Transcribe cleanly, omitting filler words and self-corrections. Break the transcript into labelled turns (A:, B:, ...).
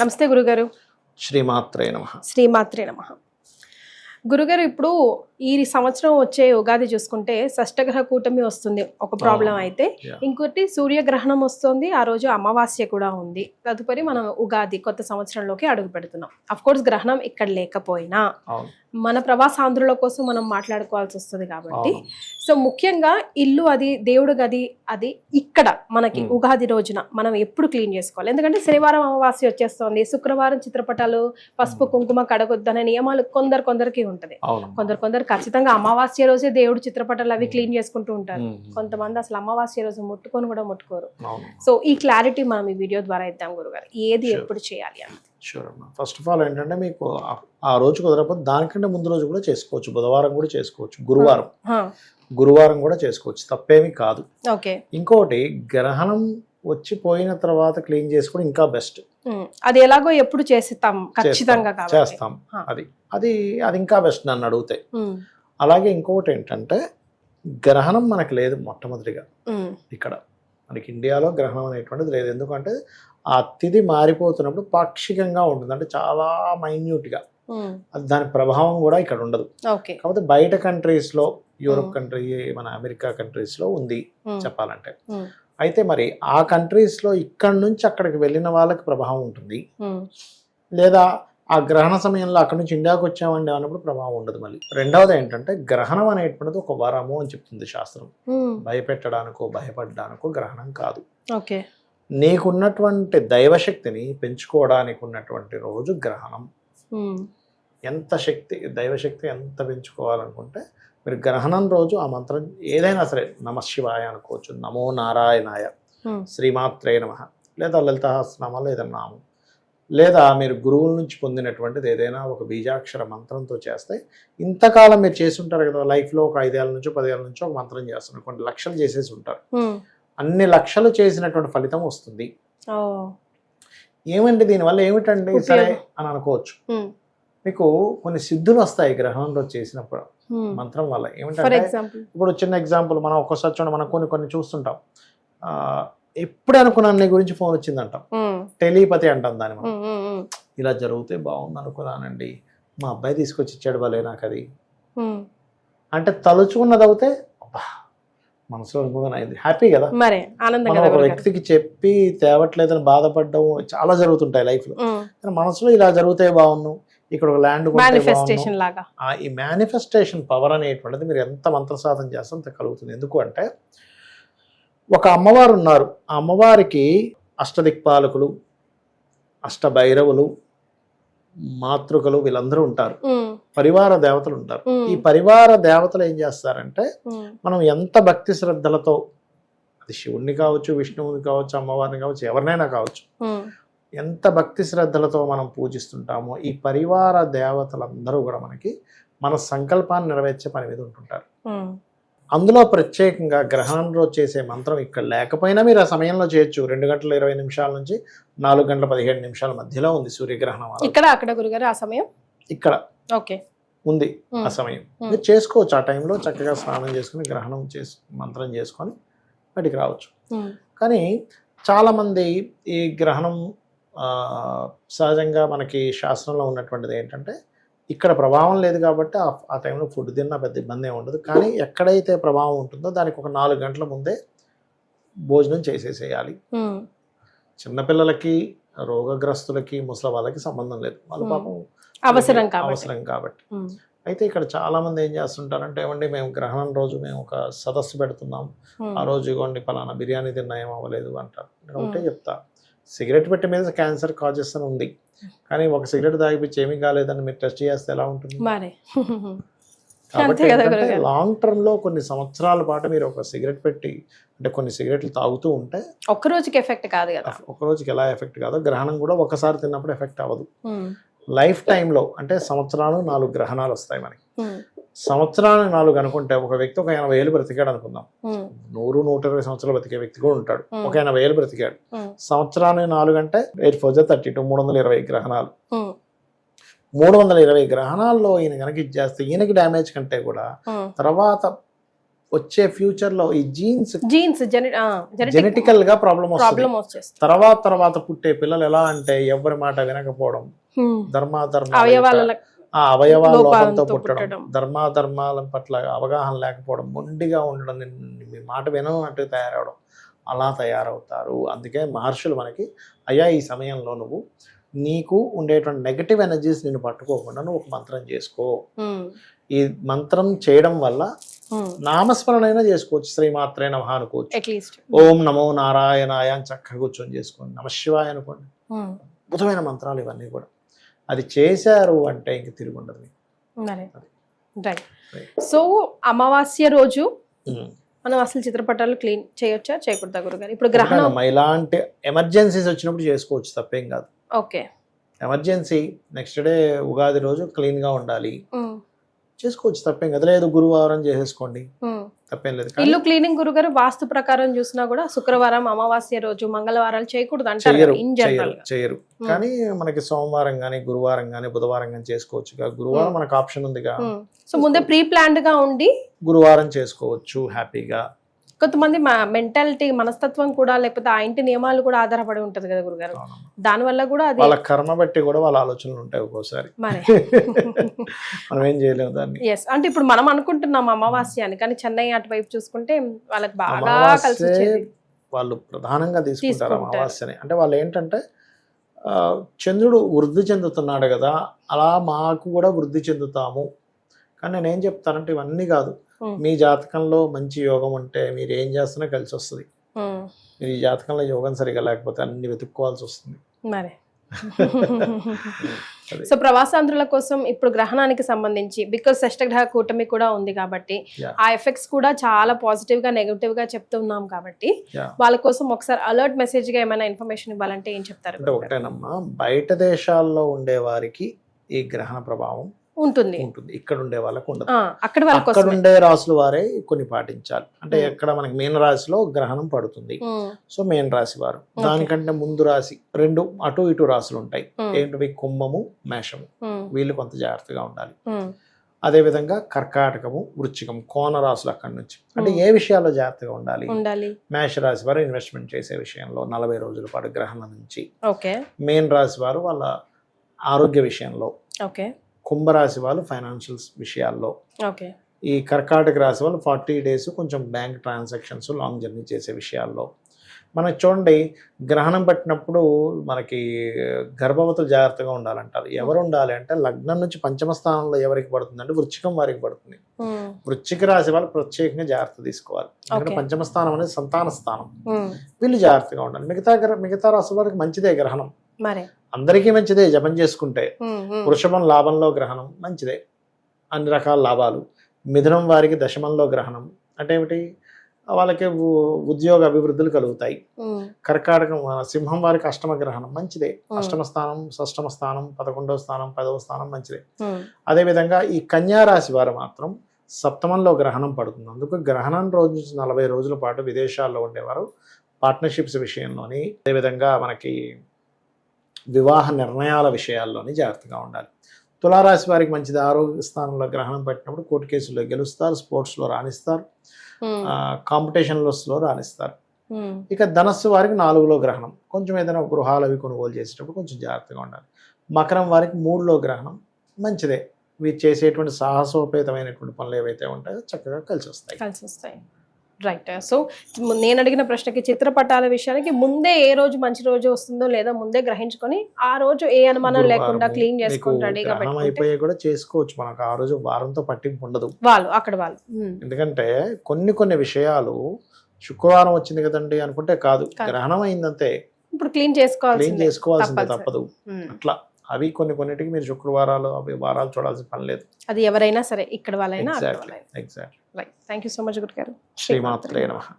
A: నమస్తే గురుగారు.
B: శ్రీమాత్రే నమః.
A: శ్రీమాత్రే నమః. గురుగారు, ఇప్పుడు ఈ సంవత్సరం వచ్చే ఉగాది చూసుకుంటే షష్టగ్రహ కూటమి వస్తుంది, ఒక ప్రాబ్లం అయితే. ఇంకోటి సూర్యగ్రహణం వస్తుంది, ఆ రోజు అమావాస్య కూడా ఉంది. తదుపరి మనం ఉగాది కొత్త సంవత్సరంలోకి అడుగు పెడుతున్నాం. అఫ్ కోర్స్ గ్రహణం ఇక్కడ లేకపోయినా మన ప్రవాసాంధ్రుల కోసం మనం మాట్లాడుకోవాల్సి వస్తుంది కాబట్టి, సో ముఖ్యంగా ఇల్లు అది దేవుడు గది అది ఇక్కడ మనకి ఉగాది రోజున మనం ఎప్పుడు క్లీన్ చేసుకోవాలి? ఎందుకంటే శనివారం అమావాస్య వచ్చేస్తుంది, శుక్రవారం చిత్రపటాలు పసుపు కుంకుమ కడగొద్దనే నియమాలు కొందరికి ఉంటది. కొందరు ఖచ్చితంగా అమావాస్య రోజే దేవుడు చిత్రపటాలు అవి క్లీన్ చేసుకుంటూ ఉంటారు. కొంతమంది అసలు అమావాస్య రోజు ముట్టుకొని కూడా ముట్టుకోరు. సో ఈ క్లారిటీ మనం ఈ వీడియో ద్వారా ఇద్దాం గురుగారు, ఏది ఎప్పుడు చేయాలి అని.
B: షూర్ అమ్మా. ఫస్ట్ ఆఫ్ ఆల్ ఏంటంటే, మీకు ఆ రోజు కుదరకపోతే దానికంటే ముందు రోజు కూడా చేసుకోవచ్చు. బుధవారం కూడా చేసుకోవచ్చు, గురువారం కూడా చేసుకోవచ్చు, తప్పేమీ కాదు.
A: ఓకే.
B: ఇంకోటి, గ్రహణం వచ్చిపోయిన తర్వాత క్లీన్ చేసుకోవడం ఇంకా బెస్ట్.
A: అది ఎలాగో ఎప్పుడు చేస్తాం, ఖచ్చితంగా
B: చేస్తాం. అది అది అది ఇంకా బెస్ట్ నన్ను అడిగితే. అలాగే ఇంకొకటి ఏంటంటే, గ్రహణం మనకు లేదు మొట్టమొదటిగా. ఇక్కడ మనకి ఇండియాలో గ్రహణం అనేటువంటిది లేదు. ఎందుకంటే ఆ తిథి మారిపోతున్నప్పుడు పాక్షికంగా ఉంటుంది, అంటే చాలా మైన్యూట్గా. దాని ప్రభావం కూడా ఇక్కడ ఉండదు. కాకపోతే బయట కంట్రీస్లో, యూరోప్ కంట్రీ, మన అమెరికా కంట్రీస్లో ఉంది చెప్పాలంటే. అయితే మరి ఆ కంట్రీస్లో ఇక్కడ నుంచి అక్కడికి వెళ్ళిన వాళ్ళకి ప్రభావం ఉంటుంది, లేదా ఆ గ్రహణ సమయంలో అక్కడ నుంచి ఇండియాకి వచ్చామండి అన్నప్పుడు ప్రభావం ఉండదు. మళ్ళీ రెండవది ఏంటంటే, గ్రహణం అనేటువంటిది ఒక వరము అని చెప్తుంది శాస్త్రం. భయపెట్టడానికో భయపడడానికో గ్రహణం కాదు. నీకున్నటువంటి దైవశక్తిని పెంచుకోవడానికి ఉన్నటువంటి రోజు గ్రహణం. ఎంత శక్తి, దైవశక్తి ఎంత పెంచుకోవాలనుకుంటే మీరు గ్రహణం రోజు ఆ మంత్రం ఏదైనా సరే, నమశివాయ అనుకోవచ్చు, నమో నారాయణాయ, శ్రీమాత్రే నమః, లేదా లలితాసనామాలు ఏదైనా నామం, లేదా మీరు గురువుల నుంచి పొందినటువంటిది ఏదైనా ఒక బీజాక్షర మంత్రంతో చేస్తే, ఇంతకాలం మీరు చేసి ఉంటారు కదా లైఫ్లో, ఒక 5 ఏళ్ళ నుంచో 10 ఏళ్ళ నుంచో ఒక మంత్రం చేస్తున్నారు, కొన్ని లక్షలు చేసేసి ఉంటారు. అన్ని లక్షలు చేసినటువంటి ఫలితం వస్తుంది. ఏమండి దీనివల్ల ఏమిటండి సరే అని అనుకోవచ్చు. మీకు కొన్ని సిద్ధులు వస్తాయి గ్రహణం రోజు చేసినప్పుడు మంత్రం వల్ల. ఏమిటంటే, ఇప్పుడు చిన్న ఎగ్జాంపుల్, మనం ఒక్కోసారి చూడండి, మనం కొన్ని చూస్తుంటాం. ఎప్పుడు అనుకున్నాను నీ గురించి ఫోన్ వచ్చిందంటాం, టెలిపతి అంటాం దాన్ని మనం. ఇలా జరిగితే బాగుంది అనుకున్నానండి, మా అబ్బాయి తీసుకొచ్చి ఇచ్చాడు భలే నాకు అది అంటే, తలుచుకున్నది అవుతే మనసులో అయింది, హ్యాపీ కదా. ఒక వ్యక్తికి చెప్పి తేవట్లేదని బాధపడడం చాలా జరుగుతుంటాయి లైఫ్ లో. మనసులో ఇలా జరిగితే బాగున్నావు, ఇక్కడ ఒక ల్యాండ్, ఈ మేనిఫెస్టేషన్ పవర్ అనేటువంటిది మీరు ఎంత మంత్ర సాధన చేస్తే అంత కలుగుతుంది. ఎందుకు అంటే, ఒక అమ్మవారు ఉన్నారు, ఆ అమ్మవారికి అష్టదిక్పాలకులు, అష్టభైరవులు, మాతృకలు వీళ్ళందరూ ఉంటారు, పరివార దేవతలు ఉంటారు. ఈ పరివార దేవతలు ఏం చేస్తారంటే, మనం ఎంత భక్తి శ్రద్ధలతో, అది శివుణ్ణి కావచ్చు, విష్ణువుని కావచ్చు, అమ్మవారిని కావచ్చు, ఎవరినైనా కావచ్చు, ఎంత భక్తి శ్రద్ధలతో మనం పూజిస్తుంటామో, ఈ పరివార దేవతలందరూ కూడా మనకి మన సంకల్పాన్ని నెరవేర్చే పని మీద ఉంటుంటారు. అందులో ప్రత్యేకంగా గ్రహణం రోజు చేసే మంత్రం ఇక్కడ లేకపోయినా మీరు ఆ సమయంలో చేయొచ్చు. 2 గంటల 20 నిమిషాల నుంచి 4 గంటల 17 నిమిషాల మధ్యలో ఉంది సూర్యగ్రహణం.
A: అక్కడ గురుగారు ఆ సమయం ఇక్కడ
B: ఉంది, ఆ సమయం మీరు చేసుకోవచ్చు. ఆ టైంలో చక్కగా స్నానం చేసుకుని గ్రహణం చేసి మంత్రం చేసుకొని బయటికి రావచ్చు. కానీ చాలామంది ఈ గ్రహణం సహజంగా మనకి శాస్త్రంలో ఉన్నటువంటిది ఏంటంటే, ఇక్కడ ప్రభావం లేదు కాబట్టి ఆ టైంలో ఫుడ్ తిన్నా పెద్ద ఇబ్బంది ఏమి ఉండదు. కానీ ఎక్కడైతే ప్రభావం ఉంటుందో దానికి ఒక 4 గంటల ముందే భోజనం చేసేసేయాలి. చిన్నపిల్లలకి, రోగగ్రస్తులకి, ముసలి వాళ్ళకి సంబంధం లేదు, వాళ్ళ పాపం అవసరం కాబట్టి. అయితే ఇక్కడ చాలా మంది ఏం చేస్తుంటారంటే, ఏమండి మేము గ్రహణం రోజు మేము ఒక సదస్సు పెడుతున్నాం, ఆ రోజు ఇవ్వండి పలానా బిర్యానీ తిన్నా ఏం అవ్వలేదు అంటారు. నేను ఒకటే చెప్తా, సిగరెట్ పెట్టి మీద క్యాన్సర్ కాజెస్ అని ఉంది, కానీ ఒక సిగరెట్ తాగిపించి ఏమీ కాలేదని మీరు టెస్ట్ చేస్తే ఎలా ఉంటుంది? కాబట్టి లాంగ్ టర్మ్ లో కొన్ని సంవత్సరాల పాటు మీరు ఒక సిగరెట్ పెట్టి, అంటే కొన్ని సిగరెట్లు తాగుతూ ఉంటే
A: ఒక్క రోజుకి ఎఫెక్ట్ కాదు కదా.
B: ఒక రోజుకి ఎలా ఎఫెక్ట్ కాదో, గ్రహణం కూడా ఒకసారి తిన్నప్పుడు ఎఫెక్ట్ అవ్వదు. లైఫ్ టైంలో అంటే సంవత్సరాలు 4 గ్రహణాలు వస్తాయి మనకి. సంవత్సరానికి 4 అనుకుంటే, ఒక వ్యక్తి ఒక 80 ఏళ్ళు బ్రతికాడు అనుకుందాం, 100-120 సంవత్సరాలు బ్రతికే వ్యక్తి కూడా ఉంటాడు, ఒక 80 ఏళ్ళు బ్రతికాడు. సంవత్సరానికి 4 అంటే 8×4 = 32, 320 గ్రహణాలు. 320 గ్రహణాల్లో ఈయన కనుక ఇచ్చేస్తే ఈయనకి డ్యామేజ్ కంటే కూడా తర్వాత వచ్చే ఫ్యూచర్ లో ఈ జీన్స్
A: జీన్స్
B: జెనెటికల్ గా ప్రాబ్లం
A: ప్రాబ్లం
B: వస్తుంది.
A: వచ్చేస్తుంది.
B: తర్వాత పుట్టే పిల్లలు ఎలా అంటే ఎవరి మాట వినకపోవడం,
A: అవయవాల
B: అవయవాల లోపంతో
A: లోపాలతో
B: పుట్టడం,
A: పుట్టడం.
B: ధర్మాధర్మాల పట్ల అవగాహన లేకపోవడం, మొండిగా ఉండడం, మీ మాట వినట్టు తయారవడం, అలా తయారవుతారు. అందుకే మహర్షులు మనకి అయ్యా ఈ సమయంలో నువ్వు నీకు ఉండేటువంటి నెగటివ్ ఎనర్జీస్ నేను పట్టుకోకుండా నువ్వు ఒక మంత్రం చేసుకో. ఈ మంత్రం చేయడం వల్ల నామస్మరణ అయినా చేసుకోవచ్చు. శ్రీమాత్రే నమః అనుకోవచ్చు,
A: అట్లీస్ట్
B: ఓం నమో నారాయణాయ అని చక్కగా కూర్చొని చేసుకోండి, నమశివాయ అనుకోండి. అద్భుతమైన మంత్రాలు ఇవన్నీ కూడా. అది చేశారు అంటే ఇంక తిరిగి ఉండదు.
A: రైట్. సో అమావాస్య రోజు మనం అసలు చిత్రపటాలు క్లీన్ చేయొచ్చా చేయకూడదా గురుగారు? ఇప్పుడు గ్రహణం
B: ఇలాంటి ఎమర్జెన్సీస్ వచ్చినప్పుడు చేసుకోవచ్చు, తప్పేం కాదు.
A: Okay,
B: emergency next day Ugadi రోజు క్లీన్ గా ఉండాలి, చేసుకోవచ్చు, తప్పేం కదా. లేదు గురువారం చేసేసుకోండి, తప్పేం లేదు.
A: ఇల్లు క్లీనింగ్ గురుగారు వాస్తు ప్రకారం చూసినా కూడా శుక్రవారం, అమావాస్య రోజు, మంగళవారాలు చేయకూడదు అంటారు ఇన్ జనరల్.
B: చేయరు కానీ మనకి సోమవారం గానీ, గురువారం గానీ, బుధవారం గానీ చేసుకోవచ్చు. గురువారం మనకు ఆప్షన్ ఉందిగా,
A: సో ముందే ప్రీ ప్లాన్డ్ గా ఉండి
B: గురువారం చేసుకోవచ్చు హ్యాపీగా.
A: కొంతమంది మెంటాలిటీ, మనస్తత్వం కూడా, లేకపోతే ఆ ఇంటి నియమాలు కూడా ఆధారపడి ఉంటది కదా గురుగారు. దాని వల్ల కూడా అది
B: వాళ్ళ కర్మ బట్టి కూడా వాళ్ళ ఆలోచనలు ఉంటాయి ఒక్కోసారి.
A: మరి
B: మనం ఏం చేయలేము దాన్ని.
A: ఎస్, అంటే ఇప్పుడు మనం అనుకుంటున్నాం అమావాస్య అని, కానీ చెన్నై అటువైపు చూసుకుంటే వాళ్ళకి బాగా కలిసి వచ్చేది.
B: వాళ్ళు ప్రధానంగా తీసుకుంటారు అమావాస్యని. అంటే వాళ్ళు ఏంటంటే చంద్రుడు వృద్ధి చెందుతున్నాడు కదా, అలా మాకు కూడా వృద్ధి చెందుతాము. కానీ నేను ఏం చెప్తానంటే ఇవన్నీ కాదు. మీ జాతకంలో మంచి యోగం ఉంటే మీరు ఏం చేస్తున్నా కలిసి వస్తుంది. మీరు ఈ జాతకంలో యోగం సరిగా లేకపోతే అన్ని వెతుక్కోవాల్సి వస్తుంది.
A: మరి సో ప్రవాసాంధ్రుల కోసం ఇప్పుడు గ్రహణానికి సంబంధించి, బికాస్ షష్టగ్రహ కూటమి కూడా ఉంది కాబట్టి ఆ ఎఫెక్ట్స్ కూడా చాలా పాజిటివ్ గా నెగటివ్ గా చెప్తున్నాం కాబట్టి వాళ్ళ కోసం ఒకసారి అలర్ట్ మెసేజ్ గా ఏమైనా ఇన్ఫర్మేషన్ ఇవ్వాలంటే ఏం చెప్తారు?
B: అంటే ఒకటేనమ్మా, బయట దేశాల్లో ఉండే వారికి ఈ గ్రహణ ప్రభావం ఉంటుంది, ఇక్కడ ఉండే వాళ్ళకు ఉండదు. అక్కడ ఉండే రాసుల వారే కొన్ని పాటించాలి. అంటే ఎక్కడ మనకి మీన రాశిలో గ్రహణం పడుతుంది, సో మీన రాశి వారు, దానికంటే ముందు రాశి రెండు అటు ఇటు రాశులు ఉంటాయి, ఏంటివి కుంభము, మేషము, వీళ్ళు కొంత జాగ్రత్తగా ఉండాలి. అదే విధంగా కర్కాటకము, వృశ్చికం, కోన రాశులు అక్కడి నుంచి. అంటే ఏ విషయాల్లో జాగ్రత్తగా ఉండాలి? మేష రాశి వారు ఇన్వెస్ట్మెంట్ చేసే విషయంలో 40 రోజుల పాటు గ్రహణం నుంచి. మీన రాశి వారు వాళ్ళ ఆరోగ్య విషయంలో, కుంభరాశి వాళ్ళు ఫైనాన్షియల్స్ విషయాల్లో, ఈ కర్కాటక రాశి వాళ్ళు 40 days కొంచెం బ్యాంక్ ట్రాన్సాక్షన్స్, లాంగ్ జర్నీ చేసే విషయాల్లో. మనకి చూడండి, గ్రహణం పట్టినప్పుడు మనకి గర్భవతులు జాగ్రత్తగా ఉండాలంటారు. ఎవరు ఉండాలి అంటే లగ్నం నుంచి పంచమ స్థానంలో ఎవరికి పడుతుంది అంటే వృశ్చికం వారికి పడుతుంది. వృశ్చిక రాశి వాళ్ళు ప్రత్యేకంగా జాగ్రత్త తీసుకోవాలి, ఎందుకంటే పంచమ స్థానం అనేది సంతాన స్థానం. వీళ్ళు జాగ్రత్తగా ఉండాలి. మిగతా రాశి వారికి మంచిదే గ్రహణం, అందరికీ మంచిదే జపం చేసుకుంటే. వృషభం లాభంలో గ్రహణం మంచిదే, అన్ని రకాల లాభాలు. మిథునం వారికి దశమంలో గ్రహణం అంటే ఏమిటి, వాళ్ళకి ఉద్యోగ అభివృద్ధులు కలుగుతాయి. కర్కాటకం, సింహం వారికి అష్టమ గ్రహణం మంచిదే, అష్టమ స్థానం, షష్టమ స్థానం, 11వ స్థానం, 10వ స్థానం మంచిదే. అదేవిధంగా ఈ కన్యా రాశి వారు మాత్రం సప్తమంలో గ్రహణం పడుతుంది. అందుకు గ్రహణం రోజు నుంచి 40 రోజుల పాటు విదేశాల్లో ఉండేవారు పార్ట్నర్షిప్స్ విషయంలోని, అదేవిధంగా మనకి వివాహ నిర్ణయాల విషయాల్లోని జాగ్రత్తగా ఉండాలి. తులారాశి వారికి మంచిది, ఆరోగ్య స్థానంలో గ్రహణం పెట్టినప్పుడు కోర్టు కేసుల్లో గెలుస్తారు, స్పోర్ట్స్లో రాణిస్తారు, కాంపిటీషన్లో రాణిస్తారు. ఇక ధనస్సు వారికి 4లో గ్రహణం, కొంచెం ఏదైనా గృహాలు అవి కొనుగోలు చేసేటప్పుడు కొంచెం జాగ్రత్తగా ఉండాలి. మకరం వారికి 3లో గ్రహణం మంచిదే, వీరు చేసేటువంటి సాహసోపేతమైనటువంటి పనులు ఏవైతే ఉంటాయో చక్కగా కలిసి వస్తాయి.
A: రైట్. సో నేను అడిగిన ప్రశ్నకి చిత్రపటాల విషయానికి ముందే ఏ రోజు మంచి రోజు వస్తుందో లేదా ముందే గ్రహించుకొని ఆ రోజు ఏ అనుమానం లేకుండా క్లీన్ చేసుకొని రెడీగా
B: అయిపోయి కూడా చేసుకోవచ్చు. మనకు ఆ రోజు వారంతో పట్టింపు ఉండదు
A: వాళ్ళు.
B: ఎందుకంటే కొన్ని విషయాలు శుక్రవారం వచ్చింది కదండి అనుకుంటే కాదు, గ్రహణం అయిందంతే,
A: ఇప్పుడు క్లీన్ చేసుకోవాల్సిందే
B: తప్పదు. అట్లా అవి కొన్నిటికి మీరు శుక్రవారాలు అవి వారాలు చూడాల్సిన పని లేదు,
A: అది ఎవరైనా సరే, ఇక్కడ వాళ్ళైనా.
B: Exactly.
A: Thank you so much గురుగారు.
B: శ్రీమాత్రే నమః.